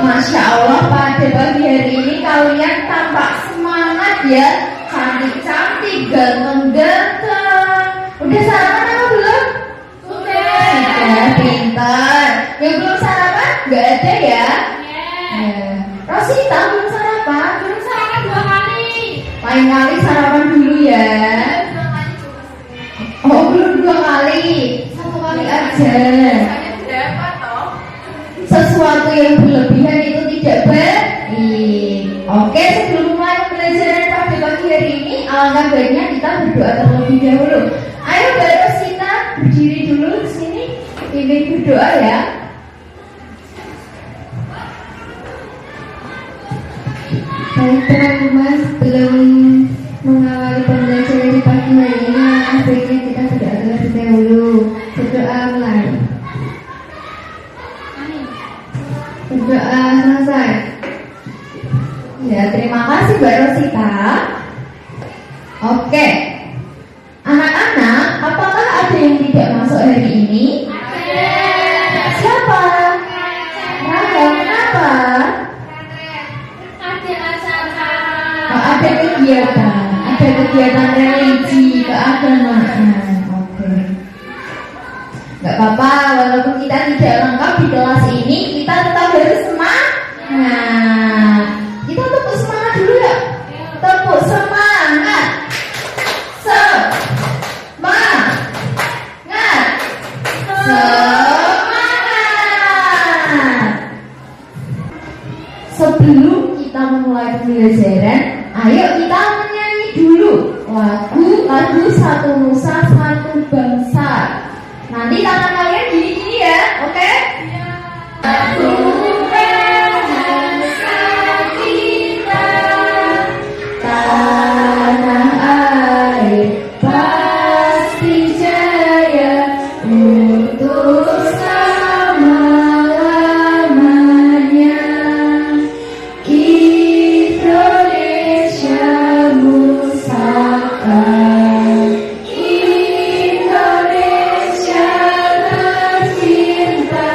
Masya Allah, pada pagi hari ini kalian tampak semangat ya, cantik-cantik, ganteng-ganteng. Udah sarapan apa belum? Sudah, pintar. Yang belum sarapan nggak ada ya? Rosita belum sarapan? Belum sarapan 2 kali. Lain kali sarapan dulu ya. Oh, belum 2 kali, 1 kali aja. Sesuatu yang berlebihan itu tidak baik. Oke, sebelum mulai pembelajaran pada pagi hari ini, alangkah baiknya kita berdoa terlebih dahulu. Ayo Mbak Rosita berdiri dulu di sini, pimpin berdoa ya. Baik teman-teman, sebelum mengawali pembelajaran di pagi hari ini, alangkah baiknya kita berdoa terlebih dahulu. Berdoa mulai. Berdoa selesai. Ya, terima kasih Mbak Rosita. Oke, anak-anak, apakah ada yang tidak masuk hari ini? Siapa? Raya, kenapa? Ada kegiatan religi, keagamaan. Oke. Gak apa-apa, walaupun kita tidak lengkap di kelas ini, kita tetap harus semangat. Kita tepuk semangat dulu ya. Tepuk semangat. Semangat. Semangat. Sebelum kita memulai pembelajaran, ayo kita menyanyi dulu lagu Satu Nusa Satu Bangsa. Nanti tangan kalian gini-gini ya, oke? Satu bangsa kita, tanah air pasti jaya untuk selama-lamanya. Indonesia Pusaka, Indonesia tercinta,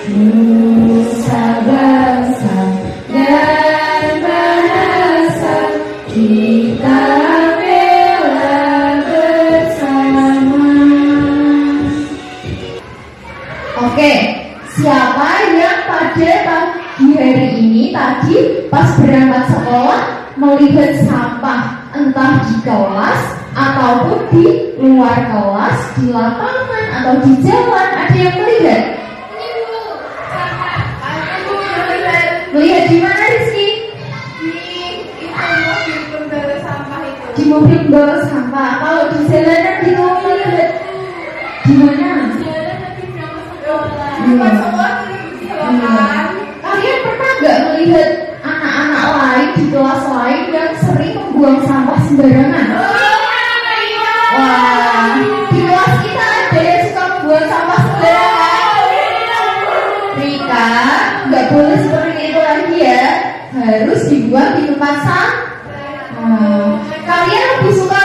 nusa bangsa dan bahasa kita bela bersama. Oke, siapa yang pada pagi hari ini tadi pas berangkat sekolah melihat sampah entah di kelas ataupun di luar kelas, di lapangan atau di jalan? Ada yang melihat? Melihat di mana Rizky? Di mobil pembawa sampah. Kalau di jalanan di mobil melihat di mana? Kalian pernah nggak melihat anak-anak lain di kelas lain yang sering membuang sampah sembarangan? Wah, di kelas kita ada yang suka membuang sampah sembarangan. Rika, nggak boleh seperti itu lagi ya. Harus dibuang di tempat sampah. Kalian lebih suka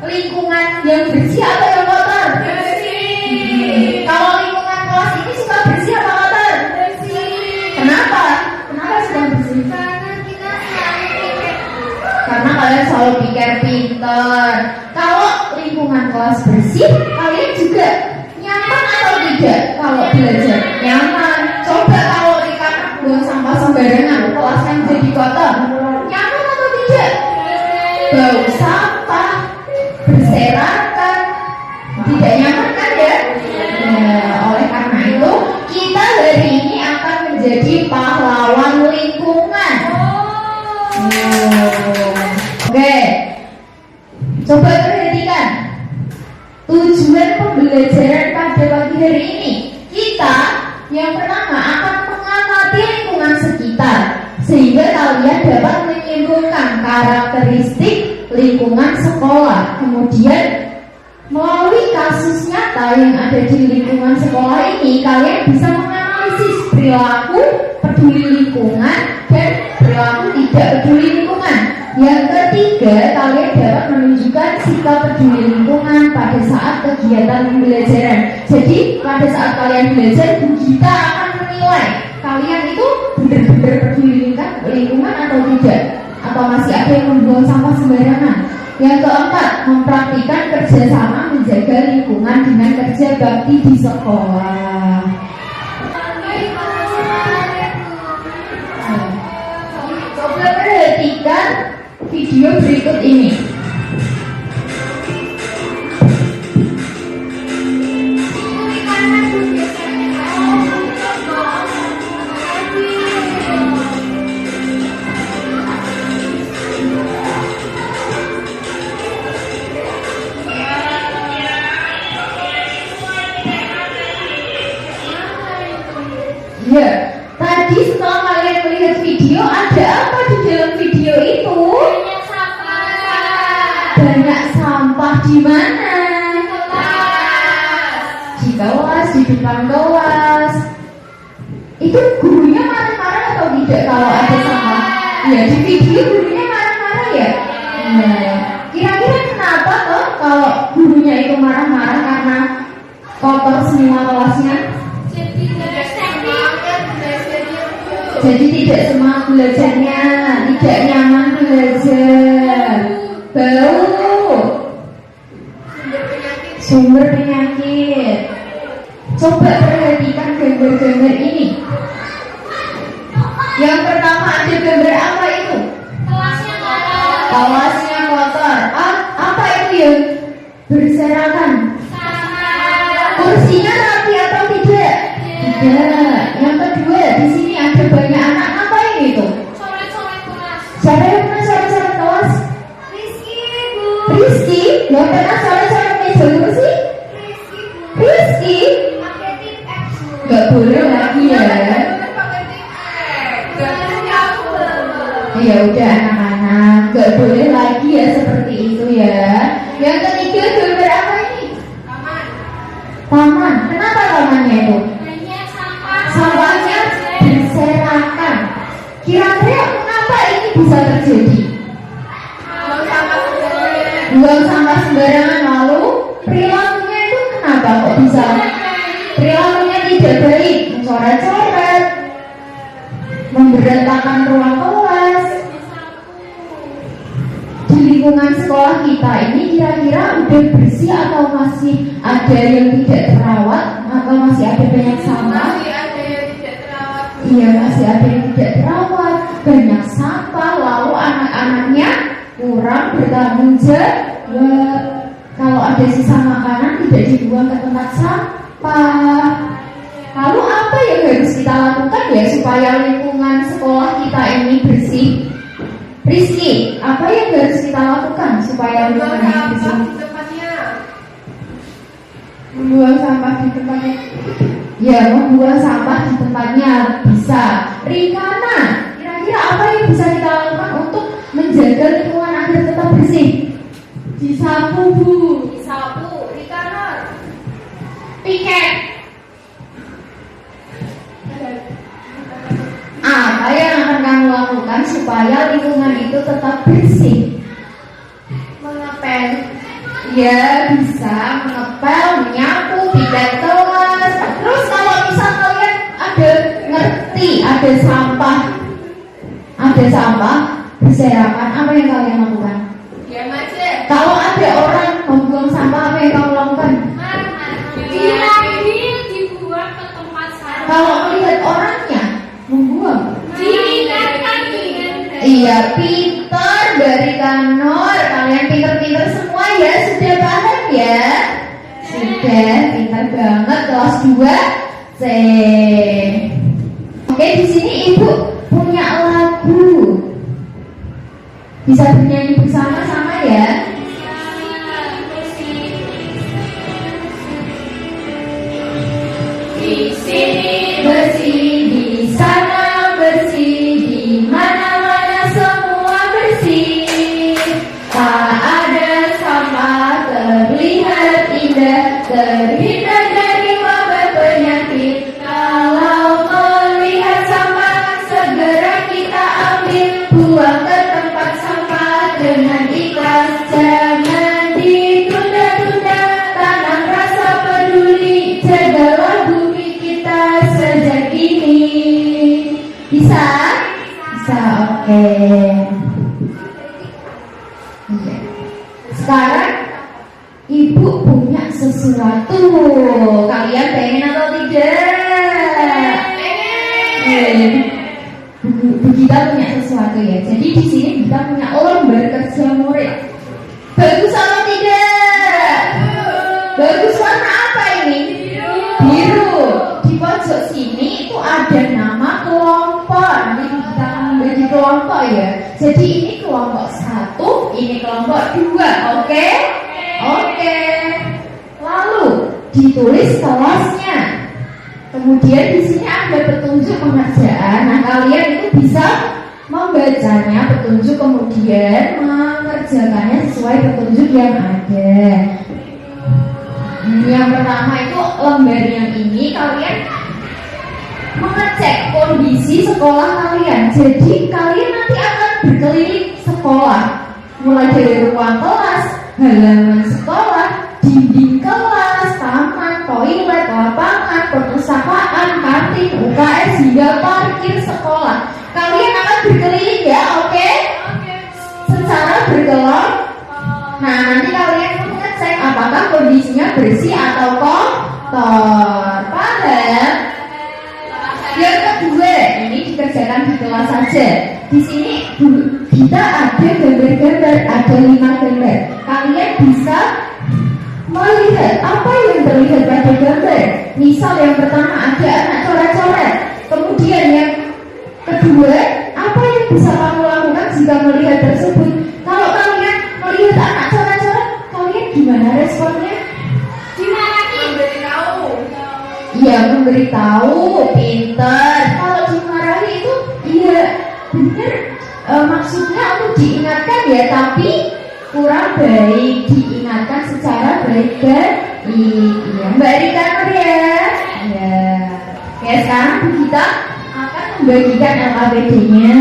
lingkungan yang bersih atau yang kotor? Bersih. Kalau lingkungan kelas ini suka bersih atau kotor? Bersih. Kenapa? Kenapa suka bersih? Karena kalian selalu pikir pintar. Kalau lingkungan kelas bersih, kalian juga nyaman atau tidak? Kalau belajar nyaman. Coba kalau Rika buang sampah sembarangan, kelasnya jadi kotor, nyaman atau tidak? Bau sampah berserakan, tidak nyaman kan ya? Oleh karena itu kita hari ini akan menjadi pahlawan lingkungan. Oke, coba perhatikan tujuan pembelajaran pada pagi hari ini. Kita yang pertama akan mengamati lingkungan sekitar, sehingga kalian dapat menyimpulkan karakteristik lingkungan sekolah. Kemudian melalui kasus nyata yang ada di lingkungan sekolah ini, kalian bisa menganalisis perilaku peduli lingkungan dan perilaku tidak peduli lingkungan. Yang ketiga, kalian dapat menunjukkan sikap peduli lingkungan pada saat kegiatan pembelajaran. Jadi pada saat kalian belajar, kita akan menilai kalian itu benar-benar peduli lingkungan atau tidak? Atau masih ada yang membuang sampah sembarangan? Yang keempat, mempraktikkan kerjasama menjaga lingkungan dengan kerja bakti di sekolah. Coba perhatikan video berikut ini. Ya, tadi setelah kalian melihat video, ada apa di dalam video itu? Banyak sampah. Banyak sampah di mana? Di kelas, di depan kelas. Itu gurunya marah-marah atau tidak kalau ada sampah? Ya, di video gurunya marah-marah ya. Nah, kira-kira kenapa toh kalau gurunya itu marah-marah karena kotor semua kelasnya? Jadi tidak semangat belajarnya, tidak nyaman belajar, bau, sumber penyakit. Coba perhatikan gambar-gambar ini. Yang pertama ada gambar apa itu? Kelasnya kotor. Kelasnya kotor. Apa itu yang berserakan? Kursinya rapi atau tidak? Tidak. Yang kedua, di sini ada banyak anak. Ngapain itu? Coret-coret kelas. Siapa yang pernah coret-coret kelas? Rizky, Bu. Rizky? Yang pernah coret-coret meja kursi? Rizky, Bu. Rizky? Pakai tip X, Bu. Gak boleh lagi ya. Pakai tip X. Ya udah anak-anak, gak boleh lagi ya seperti itu ya. Yang ketiga, gambar apa ini? Taman. Taman. Kenapa tamannya itu? Banyak sampah. Sampahnya berserakan. Kira-kira kenapa ini bisa terjadi? Buang sampah sembarangan, lalu perilakunya itu kenapa kok bisa? Perilakunya tidak baik, mencoret-coret, memberantakan ruang kelas. Di lingkungan sekolah kita ini kira-kira udah bersih atau masih ada yang tidak terawat, atau masih ada banyak sampah? Iya, masih ada yang tidak terawat, banyak sampah, lalu anak-anaknya kurang bertanggung jawab. Kalau ada sisa makanan tidak dibuang ke tempat sampah. Lalu apa yang harus kita lakukan ya supaya lingkungan sekolah kita ini bersih? Rizky, apa yang harus kita lakukan supaya lingkungan ini bersih? Membuang sampah di tempatnya. Ya, membuang sampah di tempatnya bisa. Rikana, kira-kira apa yang bisa kita lakukan untuk menjaga lingkungan agar tetap bersih? Disapu, Bu. Disapu. Rikana. Piket. Apa yang akan kamu lakukan supaya lingkungan itu tetap bersih? Mengepel. Ya, bisa mengepel, menyapu, piket kelas. Terus kalau misal kalian ada sampah berserakan, apa yang kalian lakukan? Diam aja. Kalau ada orang membuang sampah, apa yang kamu lakukan? Diambil, dibuang ke tempat sampah. Kalau melihat orangnya membuang, Diingatkan. iya, pinter dari Kanor. Kalian pinter-pinter semua ya, sudah paham ya? Sudah, pinter banget. Kelas 2 C. Oke, di sini ibu punya lagu. Bisa bernyanyi bersama-sama ya? Di sini Bersih, di sana bersih, di mana-mana semua bersih. Tak ada sampah, terlihat indah, terhindar dari wabah penyakit. Kalau melihat sampah, segera kita ambil, buang ke tempat sampah. Bisa? Bisa, oke. Iya. Sekarang ibu punya sesuatu. Kalian pengen atau tidak? Pengen. Bu Gita punya sesuatu ya. Jadi di sini kita punya lembar kerja murid. Bagus atau tidak? Bagus. Warna apa ini? Biru. Di pojok sini itu ada nama kelompok. Nanti kita akan bagi kelompok ya. Jadi ini kelompok 1, ini kelompok 2. Oke? Oke. Lalu ditulis kelasnya. Kemudian di sini ada petunjuk pengerjaan. Nah, kalian itu bisa membacanya petunjuk kemudian mengerjakannya sesuai petunjuk yang ada. Yang pertama itu lembar yang ini kalian mengecek kondisi sekolah kalian. Jadi kalian nanti akan berkeliling sekolah, mulai dari ruang kelas, halaman sekolah, dinding kelas, taman, toilet, lapangan, perpustakaan, kantin, UKS hingga parkir sekolah. Kalian akan berkeliling ya, oke? Secara berkelompok. Nah, nanti kalian mengecek apakah kondisinya bersih atau kotor. Paham? Yang kedua, ini dikerjakan di kelas saja. Di sini kita ada gambar-gambar, ada 5 gambar. Kalian bisa melihat apa yang terlihat pada gambar. Misal yang pertama ada anak coret-coret. Kemudian yang kedua, apa yang bisa kamu lakukan jika melihat tersebut? Kalau kalian melihat anak coret-coret, kalian gimana responnya? Iya, memberitahu, pinter. Kalau dimarahi itu, iya benar. Maksudnya untuk diingatkan ya, tapi kurang baik. Diingatkan secara baik-baik. Iya, Mbak Rika ya. Iya. Oke, sekarang kita akan membagikan LKPD-nya.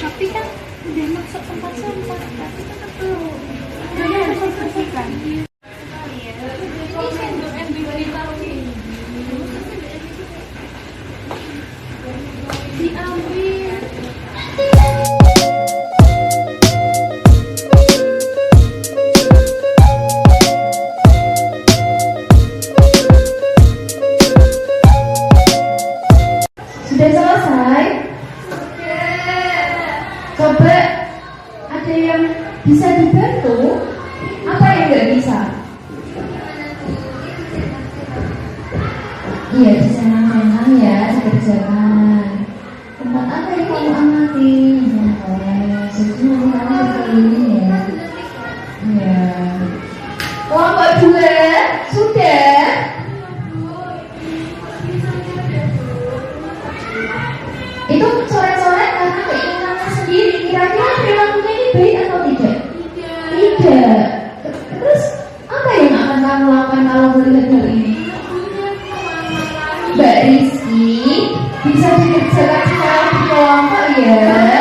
Tapi kan udah masuk tempat sampah, tapi kan perlu harus dibersihkan. Ini sendok yang diberitahu ini diambil. Sudah selesai? Coba ada yang bisa dibantu? Apa yang nggak bisa? Iya, di sana ya, dikerjakan. Tempat apa yang kamu amati? Jadi nanti kamu berkeliling ya. Iya. Kelompok 2 sudah. Itu coret-coret karena keinginannya sendiri. Kira-kira perilakunya ini baik atau tidak? Tidak. Terus apa yang akan kamu lakukan kalau melihat hal ini? Mbak Rizky, bisa dikerjakan secara berkelompok ya.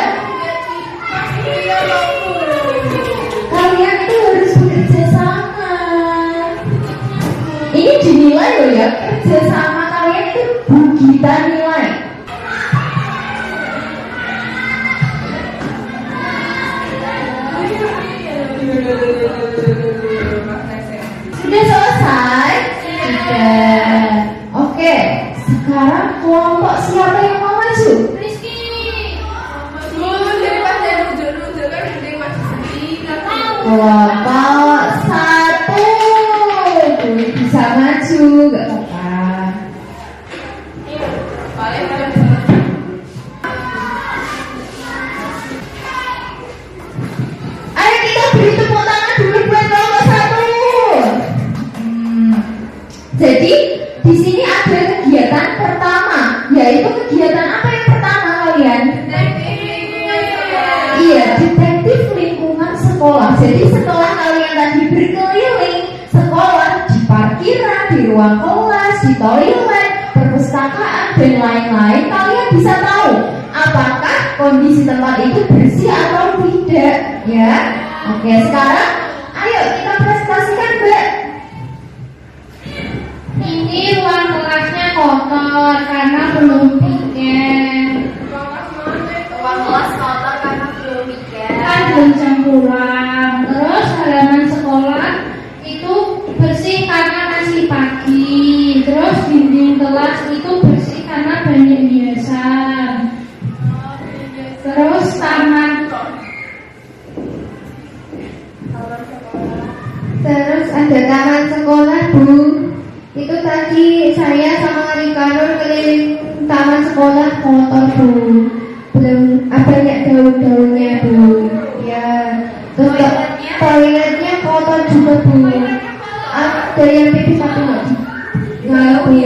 Kalian itu harus bekerja sama. Ini dinilai loh ya, kerja sama kalian itu Bu Gita nilai. Sudah selesai? Sudah. Oke, sekarang kelompok siapa yang mau maju? Rizky. Kelompok 1 bisa maju, gak apa-apa. Ayo kita beri tepuk tangan dulu buat kelompok 1. Jadi di sini ada kegiatan pertama, yaitu kegiatan apa yang pertama kalian? Iya, detektif lingkungan sekolah. Jadi setelah kalian tadi berkeliling sekolah, di parkiran, di ruang kelas, di toilet, perpustakaan dan lain-lain, kalian bisa tahu apakah kondisi tempat itu bersih atau tidak, ya. Oke, sekarang ayo kita presentasikan, Mbak. Ini ruang kelasnya kotor karena belum piket. Ruang kelas kotor karena belum piket. Kan belum jam pulang. Terus halaman sekolah itu bersih karena masih pagi. Terus dinding kelas itu bersih karena banyak hiasan. Terus taman. Terus ada taman sekolah, Bu. Itu tadi saya sama Ricardo keliling taman sekolah kotor, Bu. Belum banyak daun-daunnya, Bu. Ya. Terus toiletnya kotor juga, Bu. Ada yang pipis satu nggak? Nggak, Bu.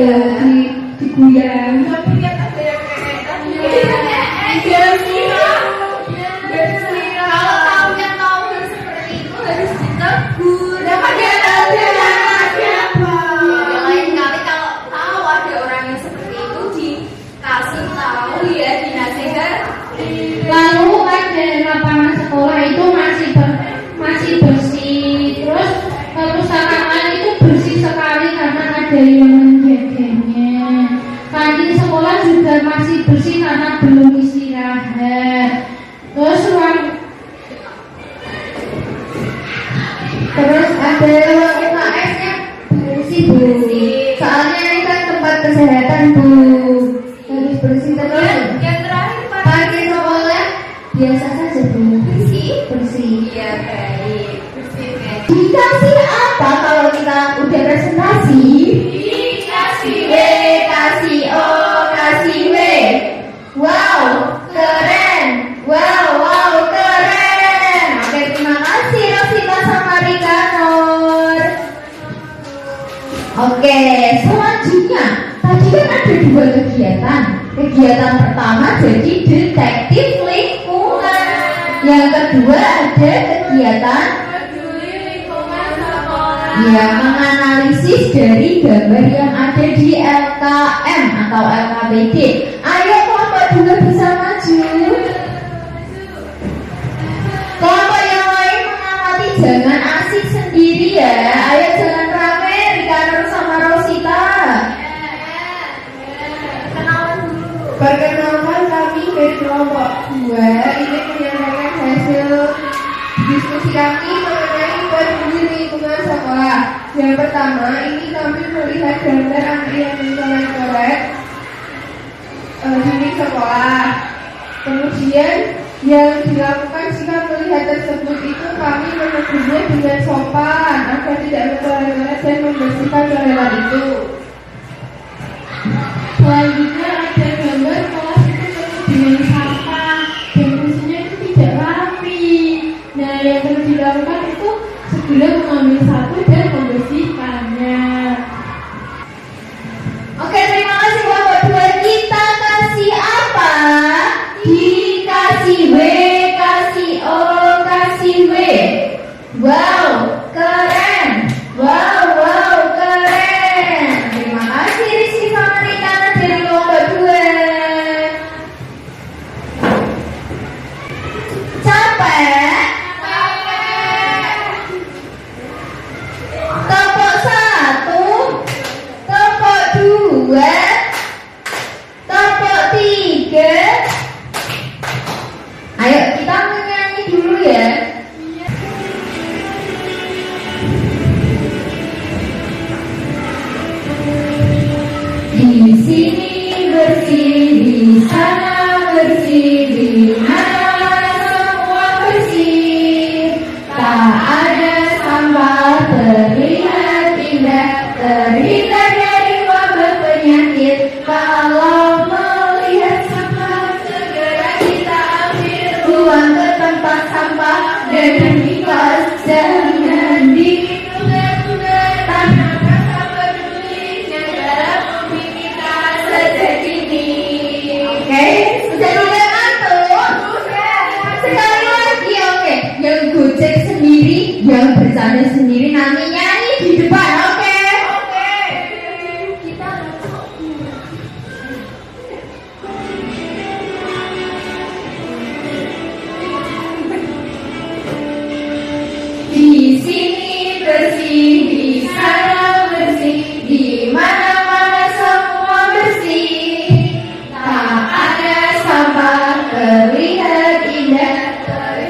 Diguyang. Kalau tahu yang tahu seperti itu harus ditegur. Dapat dia siapa? Lain kali kalau tahu ada orang yang seperti itu dikasih tahu ya, dinasehati. Lalu ada lapangan sekolah itu masih bersih. Terus perpustakaan itu bersih sekali karena ada yang menjaganya. Kantin sekolah juga masih bersih karena belum istirahat. Terus ada ruang UKS-nya bersih, Bu. Soalnya ini kan tempat kesehatan, Bu. Harus bersih terus. Yang terakhir Parkir sekolah biasa saja, Bu. Bersih. Iya, baik. Dikasih apa kalau kita udah presentasi? Dikasih B, kasih O, kasih W. Wow, keren. Wow, keren. Oke, terima kasih Rosita sama Rikanor. Oke, selanjutnya tadi kan ada dua kegiatan. Kegiatan pertama jadi detektif lingkungan. Yang kedua ada kegiatan yang menganalisis dari gambar yang ada di LKM atau LKPD. Ayo kelompok dua bisa maju. Kelompok yang lain mengamati, jangan asik sendiri ya. Ayo jangan rame, Ricardo sama Rosita. Perkenalkan kami dari kelompok 2 ini menyampaikan hasil diskusi kami mengenai peduli lingkungan sekolah. Yang pertama, ini kami melihat gambar antrian coret-coret di sekolah. Kemudian yang dilakukan jika melihat tersebut itu kami menegurnya dengan sopan agar tidak mencoret-coret dan membersihkan coretan itu. Selanjutnya ada gambar kelas itu penuh dengan sampah dan fungsinya itu tidak rapi. Nah, yang perlu dilakukan itu segera mengambil satu dan membersihkannya. Oke, terima kasih kelompok 2. Kita kasih apa? Dikasih W, kasih O, kasih W. Wow, keren. Wow, keren. Terima kasih Rizky sama Rikana dari kelompok 2. Capek? Kelompok 1, kelompok 2, kelompok 3. Ayo kita menyanyi dulu ya. Di sini bersih, di sana bersih, di mana semua bersih. Tak ada sampah, terlihat indah, terhindar dari wabah penyakit. Kalau melihat sampah, segera kita ambil, buang ke tempat sampah dengan ikhlas. Jangan ditunda-tunda, tanamkan rasa peduli negara bumi kita sejak ini. Oke, sudah tidak ngantuk? Sekali lagi, oke. Yang gojek sendiri, yang bercanda sendiri, nanti nyanyi di depan, oke? Kita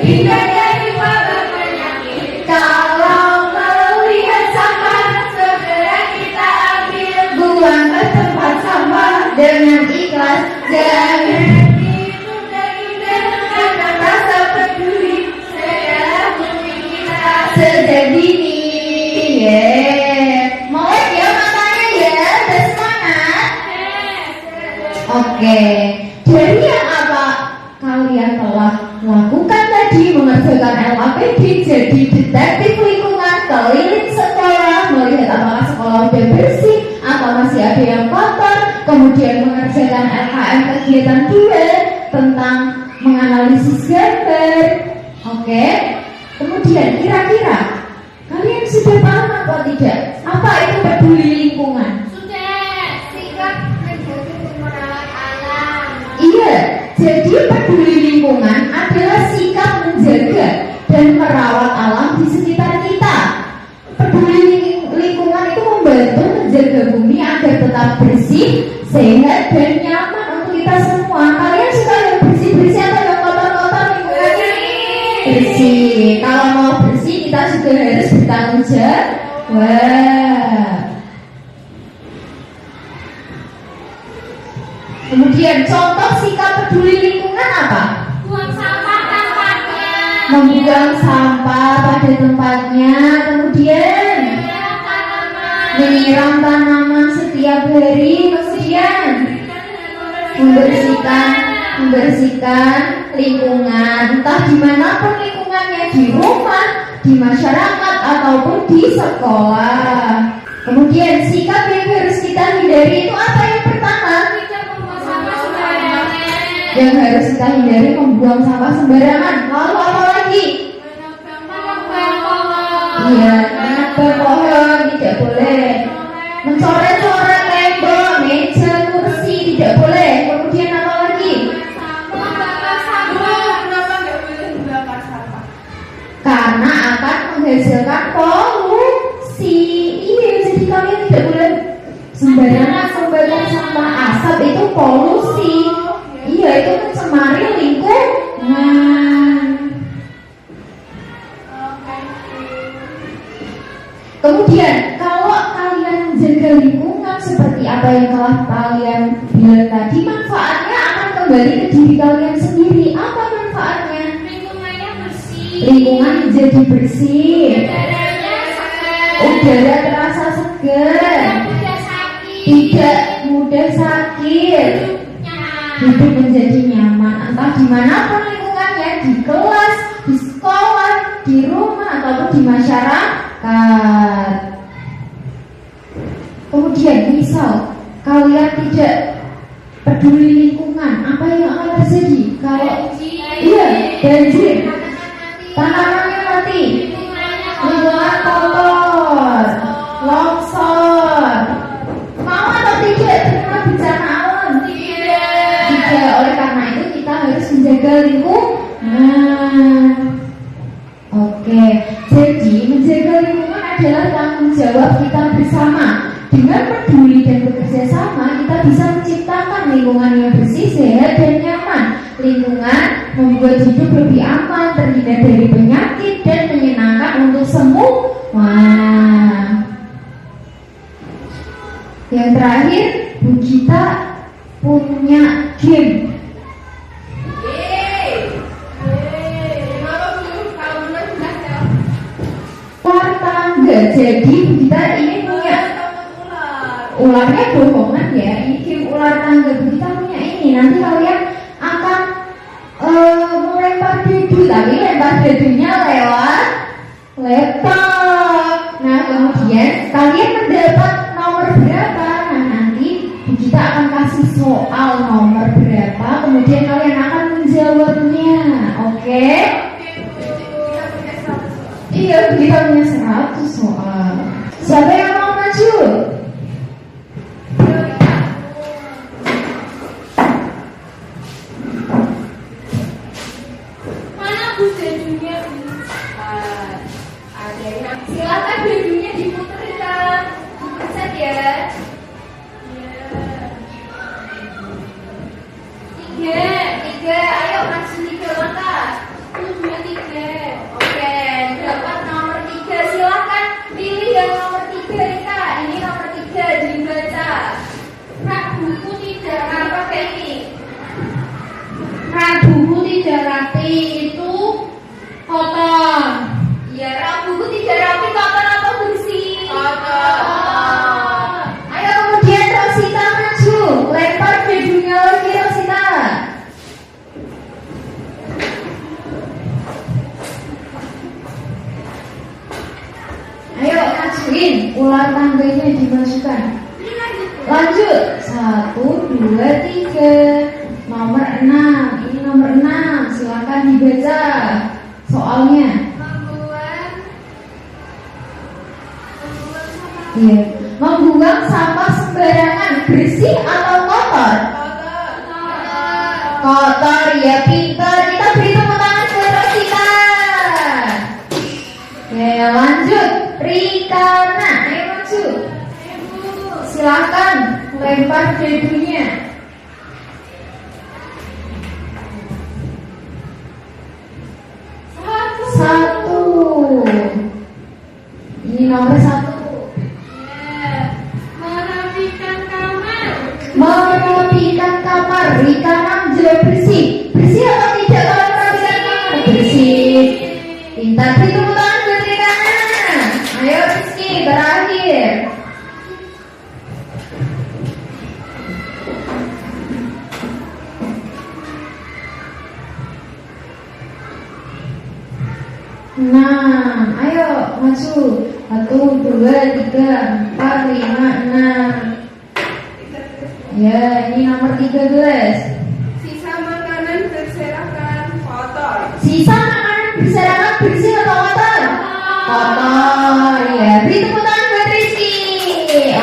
Hindar dari wabah penyakit. Kalau melihat sampah, segera kita ambil, buang ke tempat sampah dengan ikhlas. Jangan ditunda-tunda karena rasa peduli. Segala bumi kita sejak dini. Melek ya matanya ya, udah semangat. Oke, jadi yang apa kalian telah lakukan tadi, mengerjakan LAPD, jadi detektif lingkungan, keliling sekolah, melihat apakah sekolah udah bersih atau masih ada yang kotor, kemudian mengerjakan LKM kegiatan 2 tentang menganalisis gambar. Oke, kemudian kira-kira kalian sudah paham atau tidak apa itu peduli lingkungan? Sikap menjaga dan merawat alam. Iya, jadi peduli lingkungan adalah sikap menjaga dan merawat alam di sekitar kita. Peduli lingkungan itu membantu menjaga bumi agar tetap bersih, sehat, dan nyaman untuk kita semua. Kalian suka yang bersih-bersih atau yang kotor-kotor lingkungannya? Bersih. Kalau mau bersih, kita juga harus bertanggung jawab. Kemudian contoh sikap peduli lingkungan apa? Buang sampah tempatnya. Membuang sampah pada tempatnya. Kemudian menyiram tanaman setiap hari. Kemudian membersihkan lingkungan, entah dimanapun lingkungannya, di rumah, di masyarakat, ataupun di sekolah. Kemudian sikap yang harus kita hindari itu apa yang pertama? Yang harus kita hindari membuang sampah sembarangan. Lalu apa lagi? Iya, menebang pohon tidak boleh. Mencoret-coret tembok, meja, kursi tidak boleh. Kemudian apa lagi? Karena akan menghasilkan polusi. Iya, jadi kalian tidak boleh sembarangan sampah. Asap itu polusi. Iya, itu mencemari lingkungan. Kemudian, kalau kalian menjaga lingkungan seperti apa yang telah kalian bilang tadi, manfaatnya akan kembali ke diri kalian sendiri. Apa manfaatnya? Lingkungannya bersih. Lingkungan jadi bersih. Udaranya segar. Udara terasa segar. Tidak mudah sakit. Hidup menjadi nyaman, entah dimanapun lingkungannya, di kelas, di sekolah, di rumah, ataupun di masyarakat. Kemudian misal kalian tidak peduli lingkungan, apa yang akan terjadi? Kalau iya, banjir, tanamannya mati, lingkungan kotor, longsor. Mau atau tidak terkena bencana alam? Tidak. Oleh karena itu kita harus menjaga lingkungan. Oke, jadi menjaga lingkungan adalah tanggung jawab kita bersama. Dengan peduli dan bekerja sama, kita bisa menciptakan lingkungan yang bersih, sehat, dan nyaman. Lingkungan membuat hidup lebih aman, terhindar dari penyakit, dan menyenangkan untuk semua. Yang terakhir, Bu Gita punya game. Ular tangga. Jadi Bu Gita ini punya ularnya bohongan ya. Ini game ular tangga. Bu Gita punya ini. Nanti kalian akan melempar dedu, tapi lempar dedunya lewat laptop. Nah, kemudian kalian mendapat nomor berapa? Nah, nanti kita akan kasih soal nomor berapa, kemudian kalian akan menjawabnya. Oke? Iya, kita punya 100 soal. Siapa yang mau maju? Mana Bu dedunya? Ada yang silakan dedunya diputarkan. Dipencet ya. Tiga, ayo maju 3 langkah. 1, 2, 3. tidak rapi itu kotor. Ya, buku tidak rapi kotor atau bersih? Kotor. Ayo kemudian Rosita maju, lempar kejunya lagi Rosita. Ayo majuin, ular tangganya dimasukkan. Lanjut, 1, 2, 3. Nomor 6, ini nomor 6. Silakan dibaca soalnya. Iya. Membuang sampah sembarangan, bersih atau kotor? Kotor, ya pintar. Kita beri tepuk tangan buat Rosita. Oke, lanjut. Rikana, ayo maju. Silakan lempar debunya. 1. Ini nomor 1. Merapikan kamar. Merapikan kamar. Rikana menjawab bersih. Bersih atau tidak kalau merapikan kamar? Bersih. Pintar, beri tepuk tangan buat Rikana. Ayo Rizky, berakhir. Nah, ayo maju. 1, 2, 3, 4, 5, 6. Ya, ini nomor 13. Sisa makanan berserakan kotor. Sisa makanan berserakan, bersih atau kotor? Kotor. Ya, beri tepuk tangan buat Rizky.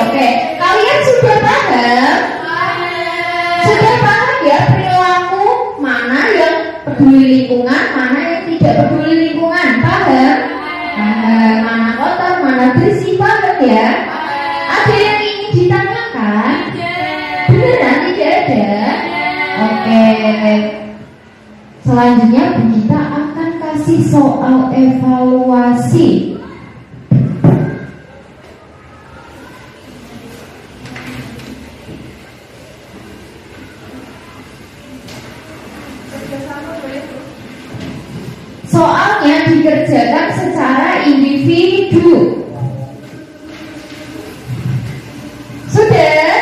Oke, kalian sudah paham? Sudah paham ya perilaku mana yang peduli lingkungan, mana yang tidak peduli lingkungan? Paham? Paham. Mana kotor, mana bersih, paham ya? Ada yang ingin ditanyakan? Beneran tidak ada? Oke. Selanjutnya kita akan kasih soal evaluasi. Soalnya dikerjakan secara individu. Sudah?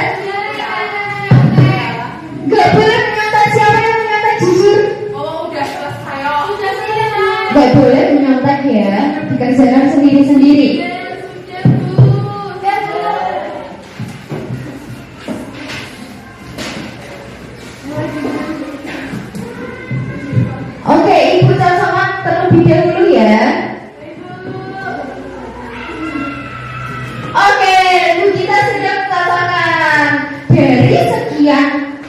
Gak boleh menyontek. Siapa yang menyontek jujur? Oh, udah selesai. Oh, Sudah selesai. Gak boleh menyontek ya. Dikerjakan sendiri-sendiri. Oke, Ibu cocokan terlebih dahulu ya. Oke, Bu kita sudah mencocokan. Dari sekian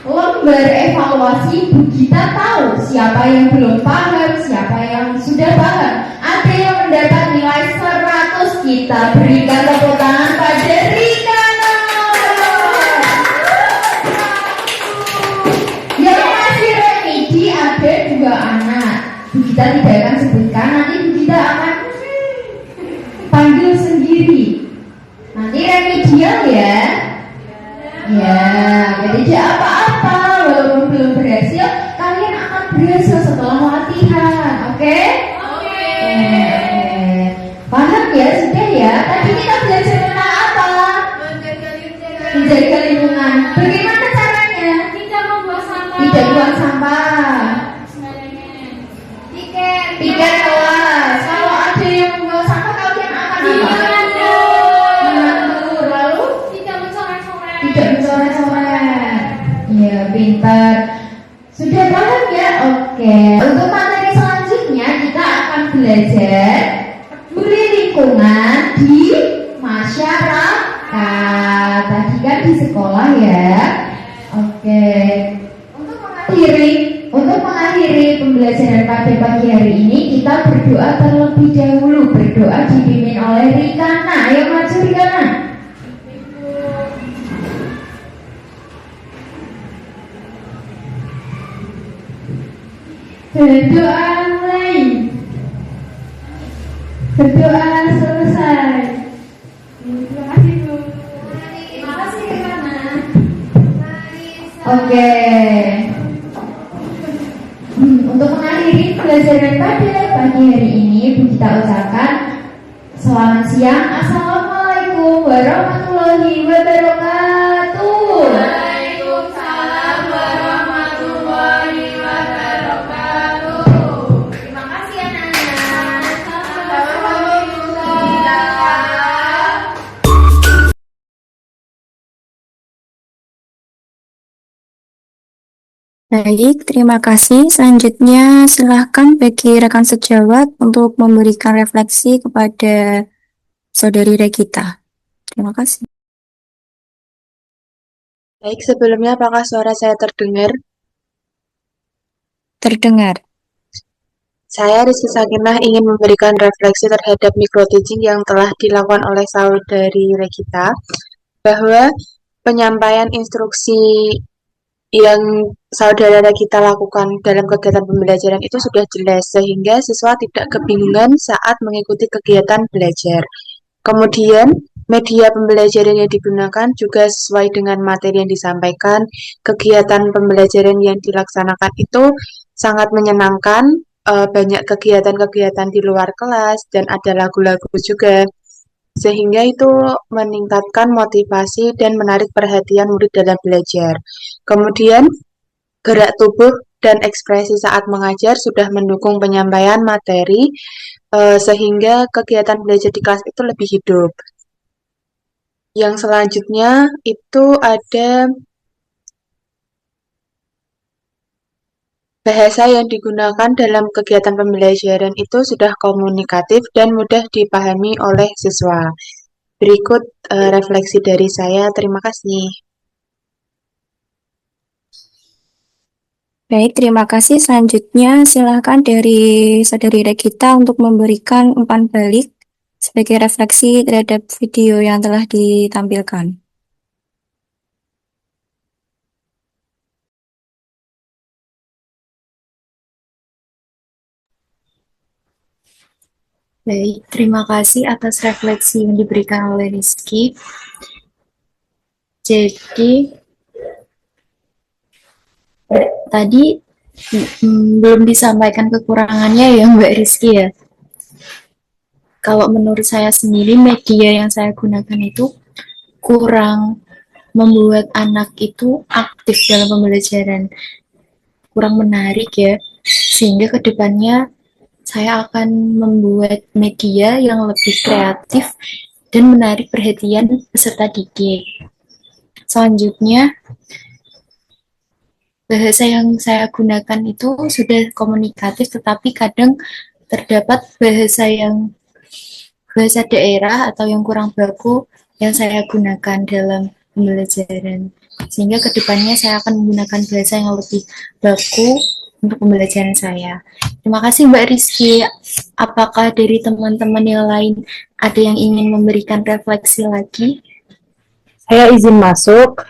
lembar evaluasi, Bu kita tahu siapa yang belum paham, siapa yang sudah paham. Ada yang mendapat nilai 100. Kita berikan tepuk tangan pada Rikana. Yang masih remedi ada 2 anak. Bu kita tidak akan sebutkan, nanti Bu kita akan panggil sendiri. Nanti remedial ya. Ya, jadi tidak apa-apa. Walaupun belum berhasil, kalian akan berhasil setelah latihan. Oke? Oke. Paham ya? Sudah ya? Tadi kita belajar tentang apa? Menjaga lingkungan. Bagaimana caranya? Tidak membuang sampah. Tidak buang sampah. Sembarangan. Tiket kelas. Kalau ada yang membuang sampah, kalian akan Mengatur. mengatur. Lalu Tidak mencoret-coret. tidak mencoret-coret. Ya, pintar. Sudah paham ya? Oke. Untuk materi selanjutnya kita akan belajar peduli lingkungan di masyarakat. Tadi kan di sekolah ya. Oke. Untuk mengakhiri pembelajaran pada pagi hari ini, kita berdoa terlebih dahulu. Berdoa dipimpin oleh Rikana. Ayo maju Rikana. Berdoa mulai. Berdoa selesai. Terima kasih, Bu. Terima kasih, Rikana. Oke. Untuk mengakhiri pelajaran pada pagi hari ini, kita ucapkan selamat siang. Assalamualaikum warahmatullahi wabarakatuh. Waalaikumsalam warahmatullahi wabarakatuh. Terima kasih anak-anak. Baik, terima kasih. Selanjutnya, silahkan bagi rekan sejawat untuk memberikan refleksi kepada Saudari Regita. Terima kasih. Baik, sebelumnya apakah suara saya terdengar? Terdengar. Saya Rizky Sakinah ingin memberikan refleksi terhadap micro-teaching yang telah dilakukan oleh Saudari Regita, bahwa penyampaian instruksi yang saudara kita lakukan dalam kegiatan pembelajaran itu sudah jelas, sehingga siswa tidak kebingungan saat mengikuti kegiatan belajar. Kemudian, media pembelajaran yang digunakan juga sesuai dengan materi yang disampaikan. Kegiatan pembelajaran yang dilaksanakan itu sangat menyenangkan, banyak kegiatan-kegiatan di luar kelas, dan ada lagu-lagu juga. Sehingga itu meningkatkan motivasi dan menarik perhatian murid dalam belajar. Kemudian, gerak tubuh dan ekspresi saat mengajar sudah mendukung penyampaian materi, sehingga kegiatan belajar di kelas itu lebih hidup. Yang selanjutnya itu ada bahasa yang digunakan dalam kegiatan pembelajaran itu sudah komunikatif dan mudah dipahami oleh siswa. Berikut refleksi dari saya. Terima kasih. Baik, terima kasih. Selanjutnya, silakan dari Saudari Regita untuk memberikan umpan balik sebagai refleksi terhadap video yang telah ditampilkan. Baik, terima kasih atas refleksi yang diberikan oleh Rizky. Jadi, tadi belum disampaikan kekurangannya ya Mbak Rizky ya. Kalau menurut saya sendiri, media yang saya gunakan itu kurang membuat anak itu aktif dalam pembelajaran, kurang menarik ya, sehingga kedepannya saya akan membuat media yang lebih kreatif dan menarik perhatian peserta didik. Selanjutnya, bahasa yang saya gunakan itu sudah komunikatif, tetapi kadang terdapat bahasa daerah atau yang kurang baku yang saya gunakan dalam pembelajaran. Sehingga kedepannya saya akan menggunakan bahasa yang lebih baku untuk pembelajaran saya. Terima kasih Mbak Rizky. Apakah dari teman-teman yang lain ada yang ingin memberikan refleksi lagi? Saya izin masuk.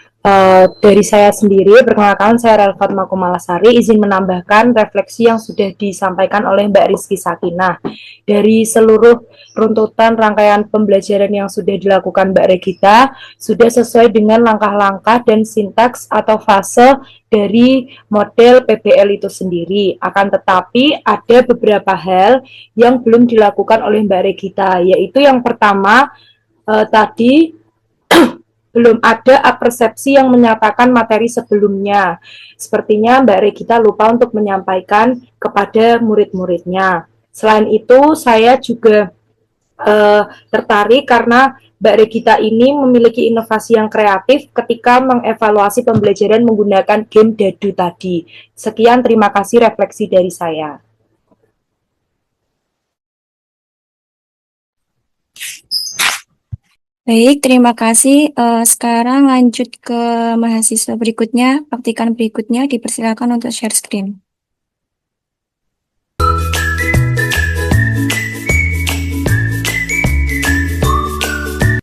Dari saya sendiri, perkenalkan saya Relvat Makumalasari, izin menambahkan refleksi yang sudah disampaikan oleh Mbak Rizky Sakinah. Dari seluruh runtutan rangkaian pembelajaran yang sudah dilakukan Mbak Regita, sudah sesuai dengan langkah-langkah dan sintaks atau fase dari model PBL itu sendiri. Akan tetapi ada beberapa hal yang belum dilakukan oleh Mbak Regita, yaitu yang pertama, tadi belum ada persepsi yang menyatakan materi sebelumnya. Sepertinya Mbak Regita lupa untuk menyampaikan kepada murid-muridnya. Selain itu, saya juga tertarik karena Mbak Regita ini memiliki inovasi yang kreatif ketika mengevaluasi pembelajaran menggunakan game dadu tadi. Sekian, terima kasih refleksi dari saya. Baik, terima kasih. Sekarang lanjut ke mahasiswa berikutnya, praktikan berikutnya, dipersilakan untuk share screen.